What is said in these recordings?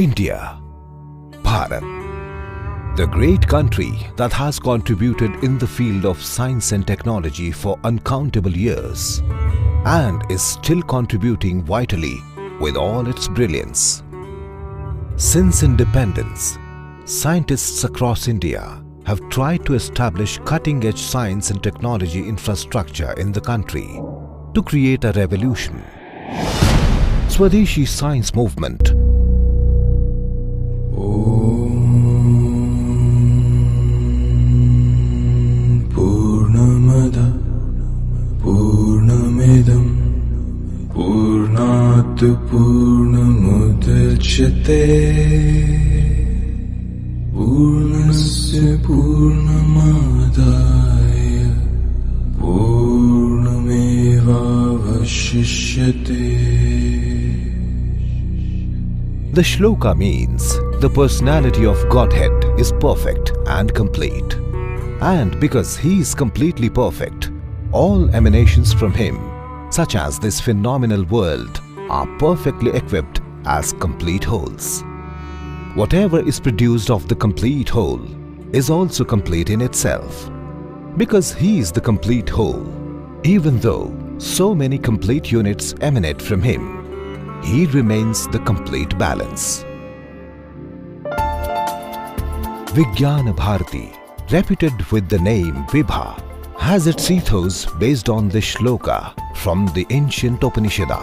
India, Bharat, the great country that has contributed in the field of science and technology for uncountable years and is still contributing vitally with all its brilliance. Since independence, scientists across India have tried to establish cutting-edge science and technology infrastructure in the country to create a revolution. Swadeshi Science Movement Purnamada Purnamidam Purnat Purnamudachyate Purnasya Purnamadaya Purnamevavashishyate. The shloka means the personality of Godhead is perfect and complete. And because He is completely perfect, all emanations from Him, such as this phenomenal world, are perfectly equipped as complete wholes. Whatever is produced of the complete whole is also complete in itself. Because He is the complete whole, even though so many complete units emanate from Him, He remains the complete balance. Vigyana Bharati, reputed with the name Vibha, has its ethos based on this shloka from the ancient Upanishada.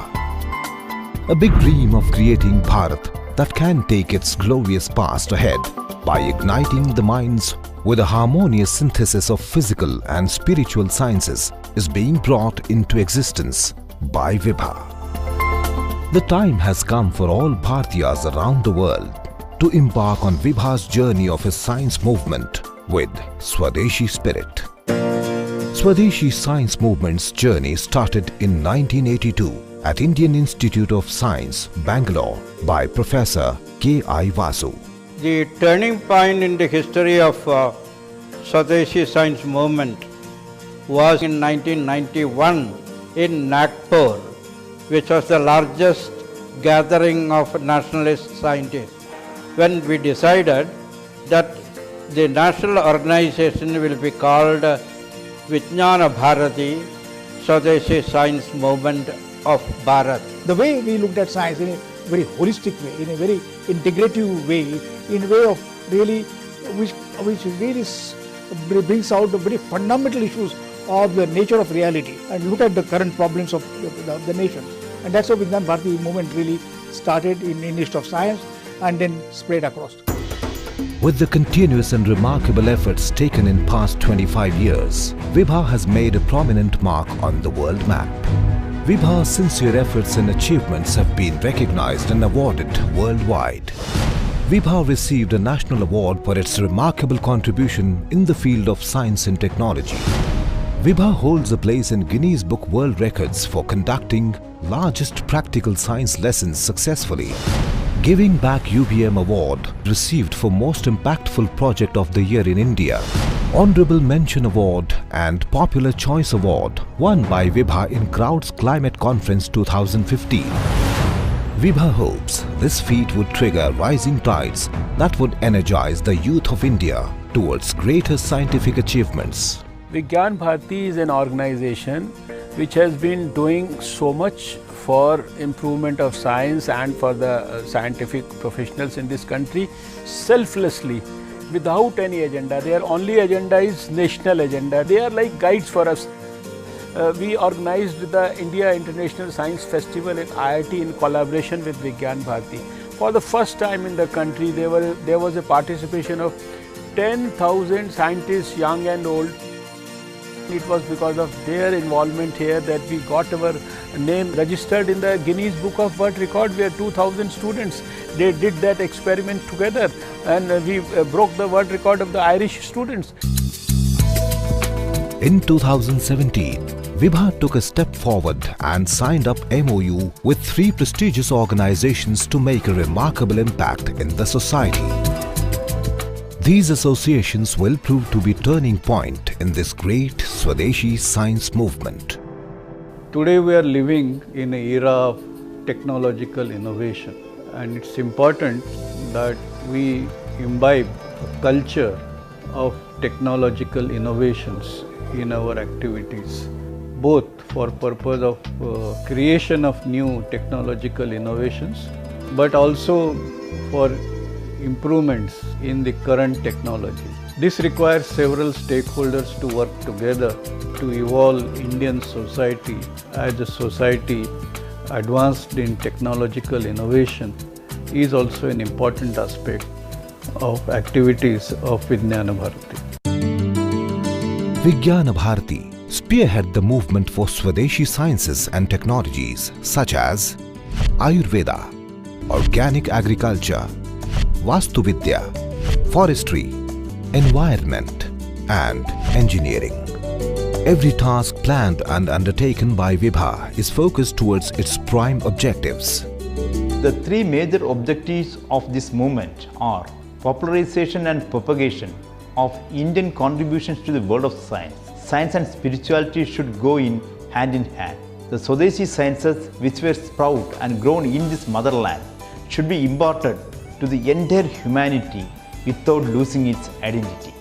A big dream of creating Bharat that can take its glorious past ahead by igniting the minds with a harmonious synthesis of physical and spiritual sciences is being brought into existence by Vibha. The time has come for all Bharatiyas around the world to embark on Vibha's journey of his science movement with Swadeshi spirit. Swadeshi Science Movement's journey started in 1982 at Indian Institute of Science, Bangalore by Professor K.I. Vasu. The turning point in the history of Swadeshi Science Movement was in 1991 in Nagpur, which was the largest gathering of nationalist scientists, when we decided that the national organization will be called Vijnana Bharati, Swadeshi Science Movement of Bharat. The way we looked at science in a very holistic way, in a very integrative way, in a way of really, which really brings out the very fundamental issues of the nature of reality and look at the current problems of the nation. And that's how Vijnana Bharati movement really started in Institute of Science and then spread across. With the continuous and remarkable efforts taken in past 25 years, Vibha has made a prominent mark on the world map. Vibha's sincere efforts and achievements have been recognized and awarded worldwide. Vibha received a national award for its remarkable contribution in the field of science and technology. Vibha holds a place in Guinness Book World Records for conducting largest practical science lessons successfully. Giving Back UBM Award received for Most Impactful Project of the Year in India. Honorable Mention Award and Popular Choice Award won by Vibha in Crowds Climate Conference 2015. Vibha hopes this feat would trigger rising tides that would energize the youth of India towards greater scientific achievements. Vigyana Bharati is an organization which has been doing so much for improvement of science and for the scientific professionals in this country selflessly, without any agenda. Their only agenda is national agenda. They are like guides for us. We organized the India International Science Festival in IIT in collaboration with Vigyana Bharati. For the first time in the country, there was a participation of 10,000 scientists, young and old. It was because of their involvement here that we got our name registered in the Guinness Book of World Record, where 2,000 students, they did that experiment together, and we broke the world record of the Irish students. In 2017, Vibha took a step forward and signed up MOU with 3 prestigious organizations to make a remarkable impact in the society. These associations will prove to be turning point in this great Swadeshi science movement. Today we are living in an era of technological innovation, and it's important that we imbibe a culture of technological innovations in our activities, both for purpose of creation of new technological innovations, but also for improvements in the current technology. This requires several stakeholders to work together to evolve Indian society as a society advanced in technological innovation is also an important aspect of activities of Vijnana Bharati. Vijnana Bharati spearhead the movement for Swadeshi sciences and technologies such as Ayurveda, organic agriculture, Vastuvidya, forestry, environment and engineering. Every task planned and undertaken by Vibha is focused towards its prime objectives. The three major objectives of this movement are popularization and propagation of Indian contributions to the world of science. Science and spirituality should go in hand. The Swadeshi sciences which were sprouted and grown in this motherland should be imparted to the entire humanity without losing its identity.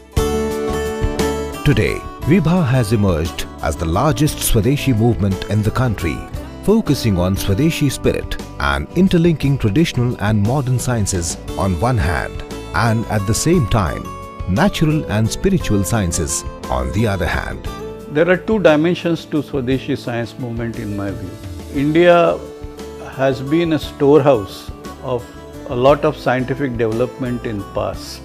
Today, Vibha has emerged as the largest Swadeshi movement in the country, focusing on Swadeshi spirit and interlinking traditional and modern sciences on one hand, and at the same time, natural and spiritual sciences on the other hand. There are two dimensions to Swadeshi science movement in my view. India has been a storehouse of a lot of scientific development in past.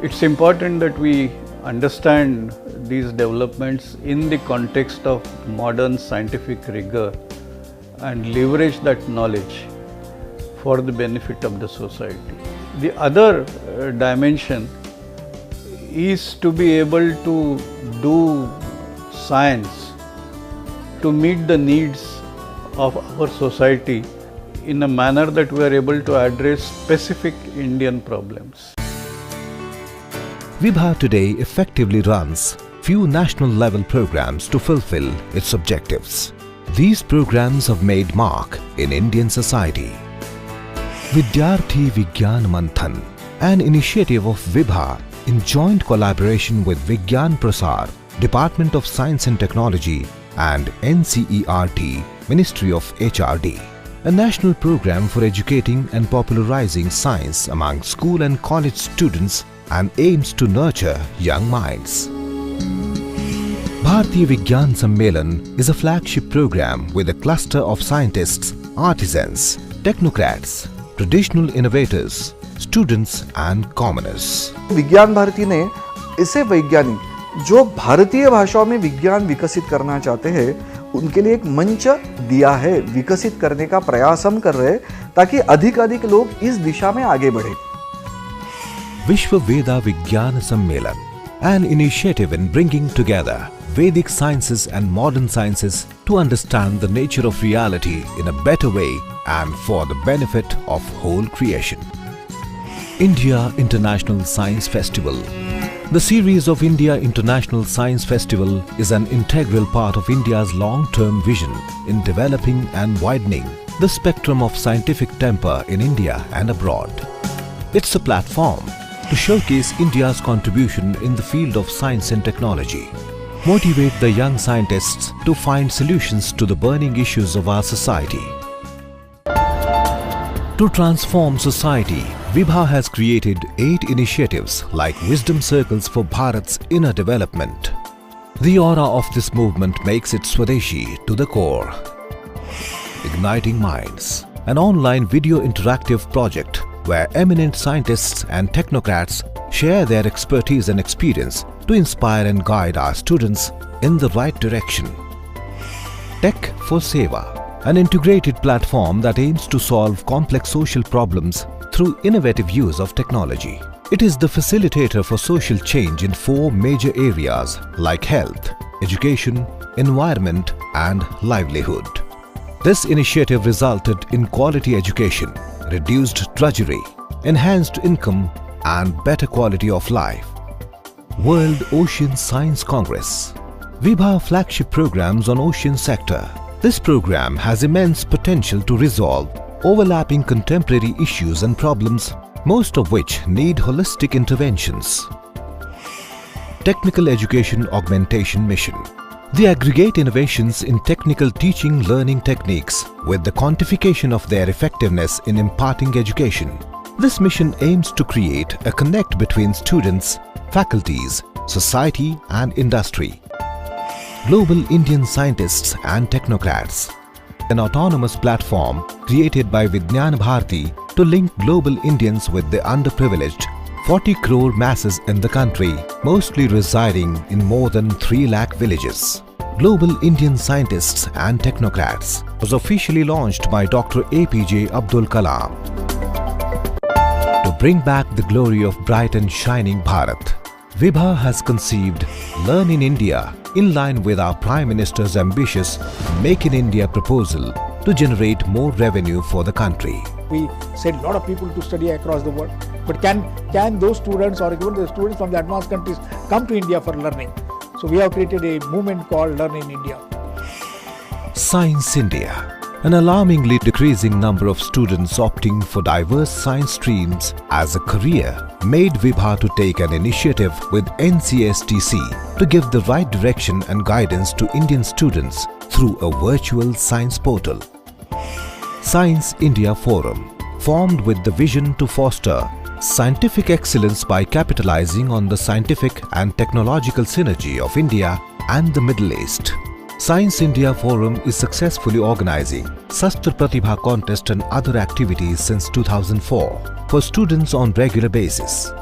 It's important that we understand these developments in the context of modern scientific rigor and leverage that knowledge for the benefit of the society. The other dimension is to be able to do science to meet the needs of our society in a manner that we are able to address specific Indian problems. Vibha today effectively runs few national level programs to fulfill its objectives. These programs have made mark in Indian society. Vidyarthi Vigyan Manthan, an initiative of Vibha in joint collaboration with Vigyan Prasar, Department of Science and Technology and NCERT, Ministry of HRD. A national program for educating and popularizing science among school and college students and aims to nurture young minds. Bharatiya Vigyan Sammelan is a flagship program with a cluster of scientists, artisans, technocrats, traditional innovators, students and commoners. विज्ञान भारती ने ऐसे वैज्ञानिक जो भारतीय भाषाओं में विज्ञान विकसित करना चाहते हैं उनके लिए एक मंच दिया है, विकसित करने का प्रयास हम कर रहे हैं ताकि अधिक लोग इस दिशा में आगे बढ़े. Vishwa Veda Vigyan Sammelan, an initiative in bringing together Vedic sciences and modern sciences to understand the nature of reality in a better way and for the benefit of whole creation. India International Science Festival. The series of India International Science Festival is an integral part of India's long-term vision in developing and widening the spectrum of scientific temper in India and abroad. It's a platform to showcase India's contribution in the field of science and technology, motivate the young scientists to find solutions to the burning issues of our society. To transform society, Vibha has created 8 initiatives like Wisdom Circles for Bharat's inner development. The aura of this movement makes it Swadeshi to the core. Igniting Minds, an online video interactive project where eminent scientists and technocrats share their expertise and experience to inspire and guide our students in the right direction. Tech for Seva, an integrated platform that aims to solve complex social problems through innovative use of technology. It is the facilitator for social change in 4 major areas like health, education, environment and livelihood. This initiative resulted in quality education, reduced drudgery, enhanced income and better quality of life. World Ocean Science Congress. Vibha flagship programs on ocean sector. This program has immense potential to resolve overlapping contemporary issues and problems, most of which need holistic interventions. Technical Education Augmentation Mission. They aggregate innovations in technical teaching learning techniques with the quantification of their effectiveness in imparting education. This mission aims to create a connect between students, faculties, society and industry. Global Indian Scientists and Technocrats. An autonomous platform created by Vijnana Bharati to link global Indians with the underprivileged 40 crore masses in the country, mostly residing in more than 3 lakh villages. Global Indian Scientists and Technocrats was officially launched by Dr. APJ Abdul Kalam to bring back the glory of bright and shining Bharat. Vibha has conceived Learn in India in line with our Prime Minister's ambitious Make in India proposal to generate more revenue for the country. We send a lot of people to study across the world, but can those students or even the students from the advanced countries come to India for learning? So we have created a movement called Learn in India. Science India. An alarmingly decreasing number of students opting for diverse science streams as a career made Vibha to take an initiative with NCSTC to give the right direction and guidance to Indian students through a virtual science portal. Science India Forum, formed with the vision to foster scientific excellence by capitalizing on the scientific and technological synergy of India and the Middle East. Science India Forum is successfully organizing Sastra Pratibha contest and other activities since 2004 for students on regular basis.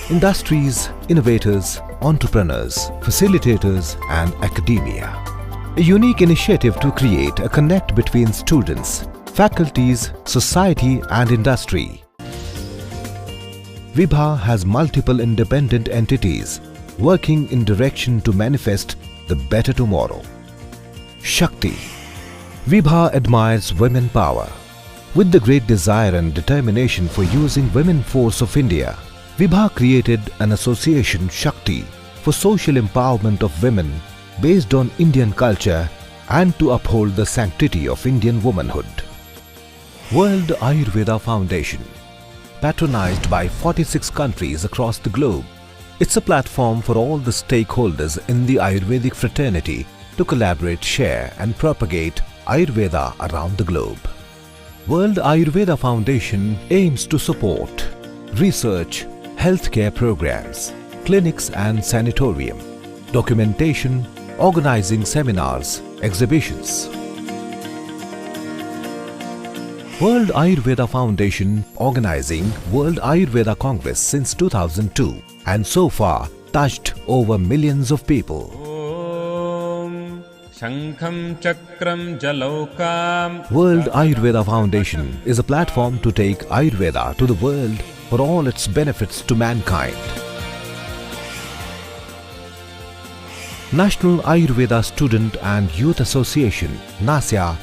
Industries, innovators, entrepreneurs, facilitators and academia. A unique initiative to create a connect between students, faculties, society and industry. Vibha has multiple independent entities working in direction to manifest the better tomorrow. Shakti. Vibha admires women power. With the great desire and determination for using women force of India, Vibha created an association Shakti for social empowerment of women based on Indian culture and to uphold the sanctity of Indian womanhood. World Ayurveda Foundation. Patronized by 46 countries across the globe, it's a platform for all the stakeholders in the Ayurvedic fraternity to collaborate, share and propagate Ayurveda around the globe. World Ayurveda Foundation aims to support research, healthcare programs, clinics and sanatorium, documentation, organizing seminars, exhibitions. World Ayurveda Foundation organizing World Ayurveda Congress since 2002 and so far touched over millions of people. World Ayurveda Foundation is a platform to take Ayurveda to the world for all its benefits to mankind. National Ayurveda Student and Youth Association, NASYA.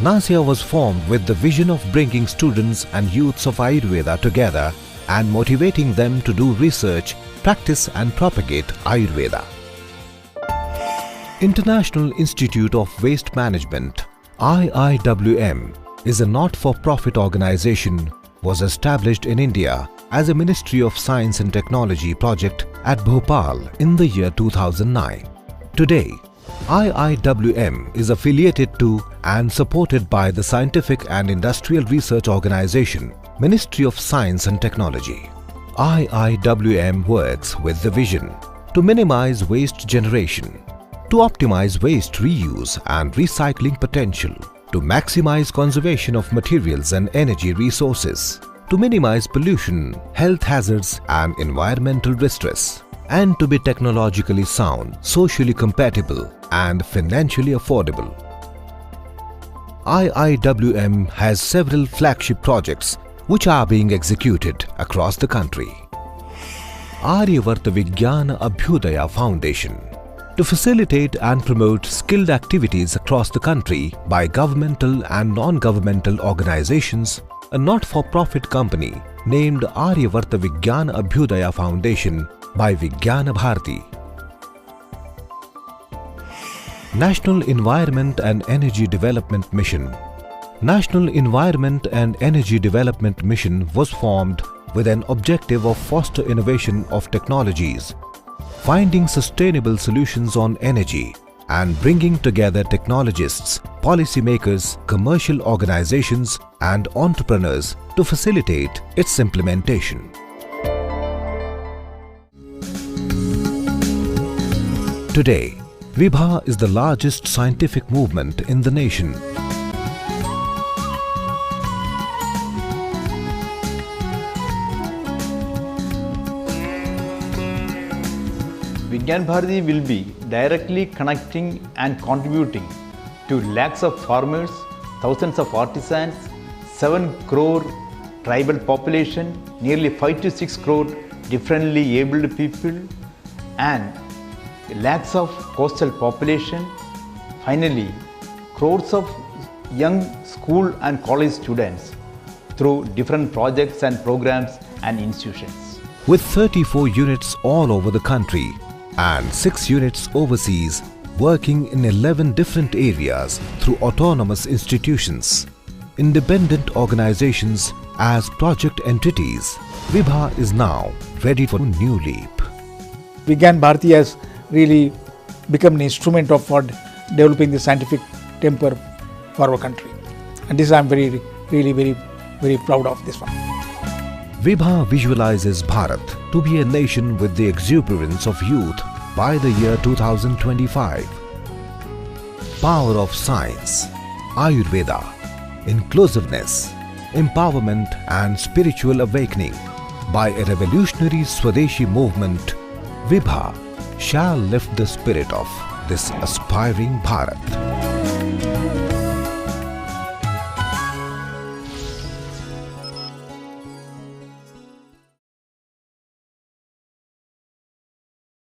NASYA was formed with the vision of bringing students and youths of Ayurveda together and motivating them to do research, practice and propagate Ayurveda. International Institute of Waste Management, IIWM, is a not-for-profit organization, was established in India as a Ministry of Science and Technology project at Bhopal in the year 2009. Today, IIWM is affiliated to and supported by the Scientific and Industrial Research Organization, Ministry of Science and Technology. IIWM works with the vision to minimize waste generation, to optimize waste reuse and recycling potential, to maximize conservation of materials and energy resources, to minimize pollution, health hazards and environmental distress, and to be technologically sound, socially compatible and financially affordable. IIWM has several flagship projects which are being executed across the country. Aryavarta Vijnana Abhyudaya Foundation, to facilitate and promote skilled activities across the country by governmental and non-governmental organizations, a not-for-profit company named Aryavarta Vijnana Abhyudaya Foundation by Vijnana Bharati. National Environment and Energy Development Mission, National Environment and Energy Development Mission was formed with an objective of foster innovation of technologies, finding sustainable solutions on energy, and bringing together technologists, policymakers, commercial organizations, and entrepreneurs to facilitate its implementation. Today, Vibha is the largest scientific movement in the nation. Vigyan Bharati will be directly connecting and contributing to lakhs of farmers, thousands of artisans, 7 crore tribal population, nearly 5 to 6 crore differently abled people, and lakhs of coastal population. Finally, crores of young school and college students through different projects and programs and institutions. With 34 units all over the country and 6 units overseas, working in 11 different areas through autonomous institutions, independent organizations as project entities, Vibha is now ready for a new leap. Vigyan Bharati has really become an instrument for developing the scientific temper for our country. And this I am very proud of this one. Vibha visualizes Bharat to be a nation with the exuberance of youth by the year 2025. Power of science, Ayurveda, inclusiveness, empowerment and spiritual awakening. By a revolutionary Swadeshi movement, Vibha shall lift the spirit of this aspiring Bharat.